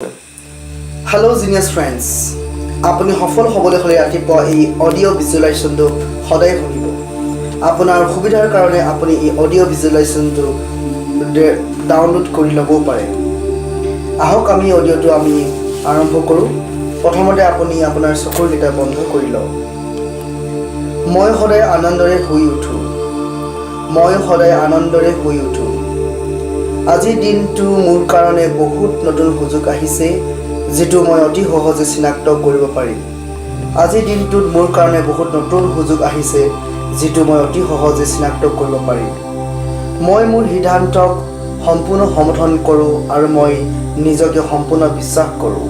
Hello Genius friends, আপুনি সফল হ'বলৈ হ'লে ৰাতিপুৱা এই অডিঅ' ভিজুৱেলাইজেশ্যনটো সদায় শুনিব। আপোনাৰ সুবিধাৰ কাৰণে আপুনি এই অডিঅ' ভিজুৱেলাইজেশ্যনটো ডাউনলোড কৰি ল'ব পাৰে। আহক আমি অডিঅ'টো আৰম্ভ কৰোঁ। প্ৰথমতে আপুনি আপোনাৰ চকুৰকেইটা বন্ধ কৰি লওক। মই সদায় আনন্দৰে শুই উঠোঁ। মই সদায় আনন্দৰে শুই উঠোঁ। আজিৰ দিনটো মোৰ কাৰণে বহুত নতুন সুযোগ আহিছে, যিটো মই অতি সহজে চিনাক্ত কৰিব পাৰিম। আজিৰ দিনটোত মোৰ কাৰণে বহুত নতুন সুযোগ আহিছে, যিটো মই অতি সহজে চিনাক্ত কৰিব পাৰিম। মই মোৰ সিদ্ধান্তক সম্পূৰ্ণ সমৰ্থন কৰোঁ আৰু মই নিজকে সম্পূৰ্ণ বিশ্বাস কৰোঁ।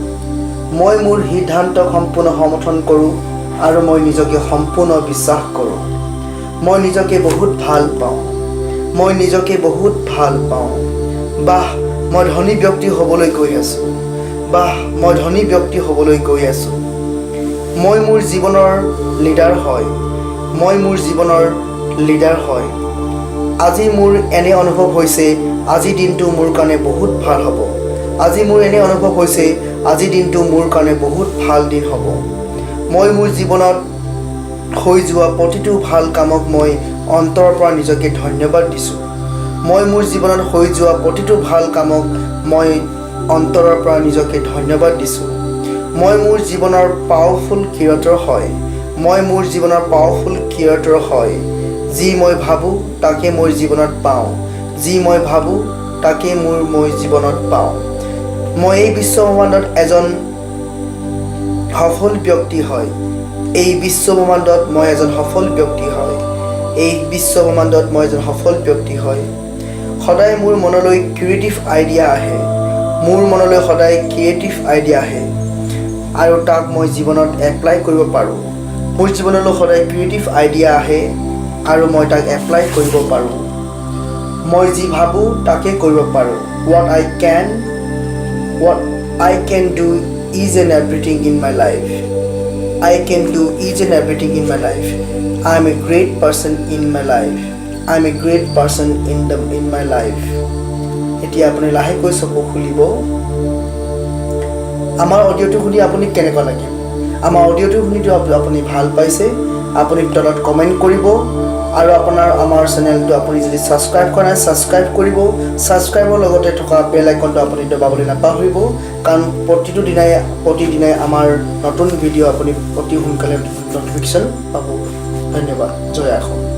মই মোৰ সিদ্ধান্তক সম্পূৰ্ণ সমৰ্থন কৰোঁ আৰু মই নিজকে সম্পূৰ্ণ বিশ্বাস কৰোঁ। মই নিজকে বহুত ভাল পাওঁ। মই নিজকে বহুত ভাল পাওঁ। বাহ, মই ধনী ব্যক্তি হ'বলৈ গৈ আছোঁ। বাহ, মই ধনী ব্যক্তি হ'বলৈ গৈ আছোঁ। মই মোৰ জীৱনৰ লিডাৰ হয়। মই মোৰ জীৱনৰ লিডাৰ হয়। আজি মোৰ এনে অনুভৱ হৈছে, আজিৰ দিনটো মোৰ কাৰণে বহুত ভাল হ'ব। আজি মোৰ এনে অনুভৱ হৈছে, আজিৰ দিনটো মোৰ কাৰণে বহুত ভাল দিন হ'ব। মই মোৰ জীৱনত হৈ যোৱা প্ৰতিটো ভাল কামক মই অন্তৰৰ পৰা নিজকে ধন্যবাদ দিছোঁ। মই মোৰ জীৱনত হৈ যোৱা প্ৰতিটো ভাল কামক মই অন্তৰৰ পৰা নিজকে ধন্যবাদ দিছোঁ। মই মোৰ জীৱনৰ পাৱাৰফুল ক্ৰিয়েটৰ হয়। মই মোৰ জীৱনৰ পাৱাৰফুল ক্ৰিয়েটৰ হয়। যি মই ভাবোঁ তাকে মই জীৱনত পাওঁ। যি মই ভাবোঁ তাকে মই জীৱনত পাওঁ। মই এই বিশ্বব্ৰহ্মাণ্ডত এজন সফল ব্যক্তি হয়। এই বিশ্বব্ৰহ্মাণ্ডত মই এজন সফল ব্যক্তি হয়। এই বিশ্বব্ৰহ্মাণ্ডত মই এজন সফল ব্যক্তি হয়। সদায় মোৰ মনলৈ ক্ৰিয়েটিভ আইডিয়া আহে। মোৰ মনলৈ সদায় ক্ৰিয়েটিভ আইডিয়া আহে আৰু তাক মই জীৱনত এপ্লাই কৰিব পাৰোঁ। মোৰ জীৱনলৈ সদায় ক্ৰিয়েটিভ আইডিয়া আহে আৰু মই তাক এপ্লাই কৰিব পাৰোঁ। মই যি ভাবোঁ তাকে কৰিব পাৰোঁ। What I can do each and everything in my life. I can do each and everything in my life. I am a great person in my life. I am a great person in my life. এতিয়া আপুনি লাহেকৈ চকু খুলিব। আমাৰ অডিঅ'টো শুনি আপুনি কেনেকুৱা লাগিল? আমাৰ অডিঅ'টো শুনিতো আপুনি ভাল পাইছে, আপুনি তলত কমেণ্ট কৰিব আৰু আমাৰ চেনেলটো আপুনি যদি ছাবস্ক্ৰাইব কৰা নাই, ছাবস্ক্ৰাইব কৰিব। ছাবস্ক্ৰাইবৰ লগতে থকা বেল আইকনটো আপুনি দবাবলৈ নাপাহৰিব, কাৰণ প্ৰতিদিনাই আমাৰ নতুন ভিডিঅ' আপুনি অতি সোনকালে ন'টিফিকেশ্যন পাব। ধন্যবাদ। জয় অসম।